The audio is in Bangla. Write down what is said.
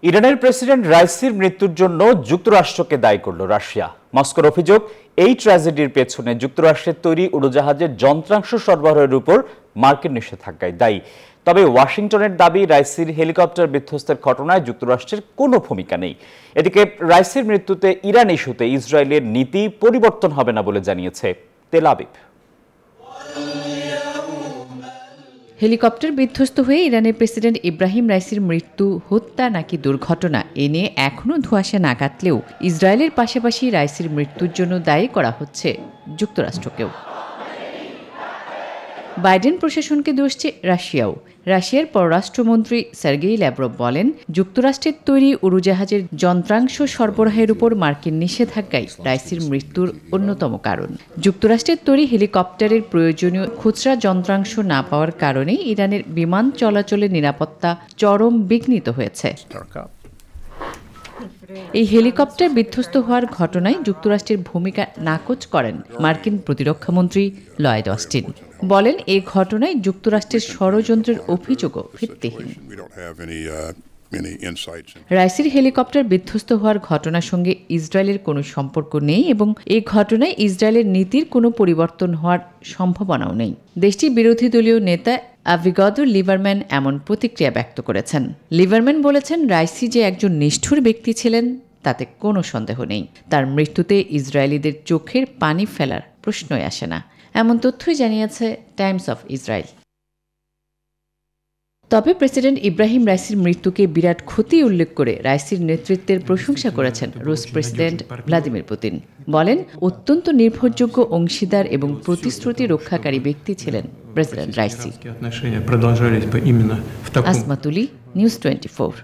ইরানের প্রেসিডেন্ট রাইসির মৃত্যুর জন্য যুক্তরাষ্ট্রকে দায়ী করল রাশিয়া। মস্কোর অভিযোগ, এই ট্র্যাজেডির পেছনে যুক্তরাষ্ট্রের তৈরি উড়োজাহাজের যন্ত্রাংশ সরবরাহের উপর মার্কিন নিষেধাজ্ঞায় দায়ী। তবে ওয়াশিংটনের দাবি, রাইসির হেলিকপ্টার বিধ্বস্তের ঘটনায় যুক্তরাষ্ট্রের কোনো ভূমিকা নেই। এদিকে রাইসির মৃত্যুতে ইরান ইস্যুতে ইসরায়েলের নীতি পরিবর্তন হবে না বলে জানিয়েছে তেল আবিব। হেলিকপ্টার বিধ্বস্ত হয়ে ইরানের প্রেসিডেন্ট ইব্রাহিম রাইসির মৃত্যু হত্যা নাকি দুর্ঘটনা এ নিয়ে এখনও ধোঁয়াশা না কাটলেও ইসরায়েলের পাশাপাশি রাইসির মৃত্যুর জন্য দায়ী করা হচ্ছে যুক্তরাষ্ট্রকেও। বাইডেন প্রশাসনকে দোষ রাশিয়াও। রাশিয়ার পররাষ্ট্রমন্ত্রী সার্গেই ল্যাভরভ বলেন, যুক্তরাষ্ট্রের তৈরি উড়োজাহাজের যন্ত্রাংশ সরবরাহের উপর মার্কিন নিষেধাজ্ঞাই রাইসির মৃত্যুর অন্যতম কারণ। যুক্তরাষ্ট্রের তৈরি হেলিকপ্টারের প্রয়োজনীয় খুচরা যন্ত্রাংশ না পাওয়ার কারণে ইরানের বিমান চলাচলের নিরাপত্তা চরম বিঘ্নিত হয়েছে। এই হেলিকপ্টার বিধ্বস্ত হওয়ার ঘটনায় যুক্তরাষ্ট্রের ভূমিকা নাকচ করেন মার্কিন প্রতিরক্ষামন্ত্রী লয়েড অস্টিন। বলেন, এই ঘটনায় যুক্তরাষ্ট্রের ষড়যন্ত্রের অভিযোগও ভিত্তিহীন। রাইসির হেলিকপ্টার বিধ্বস্ত হওয়ার ঘটনার সঙ্গে ইসরায়েলের কোনো সম্পর্ক নেই এবং এই ঘটনায় ইসরায়েলের নীতির কোনো পরিবর্তন হওয়ার সম্ভাবনাও নেই। দেশটির বিরোধী দলীয় নেতা আভিগদর লিবারম্যান এমন প্রতিক্রিয়া ব্যক্ত করেছেন। লিবারম্যান বলেছেন, রাইসি যে একজন নিষ্ঠুর ব্যক্তি ছিলেন তাতে কোনো সন্দেহ নেই। তার মৃত্যুতে ইসরায়েলিদের চোখের পানি ফেলার প্রশ্নই আসে না, এমন তথ্যই জানিয়েছে টাইমস অফ ইসরায়েল। তবে প্রেসিডেন্ট ইব্রাহিম রাইসির মৃত্যুকে বিরাট ক্ষতি উল্লেখ করে রাইসির নেতৃত্বের প্রশংসা করেছেন রুশ প্রেসিডেন্ট ভ্লাদিমির পুতিন। বলেন, অত্যন্ত নির্ভরযোগ্য অংশীদার এবং প্রতিশ্রুতি রক্ষাকারী ব্যক্তি ছিলেন প্রেসিডেন্ট রাইসি। আসমাতুলি, নিউজ 24।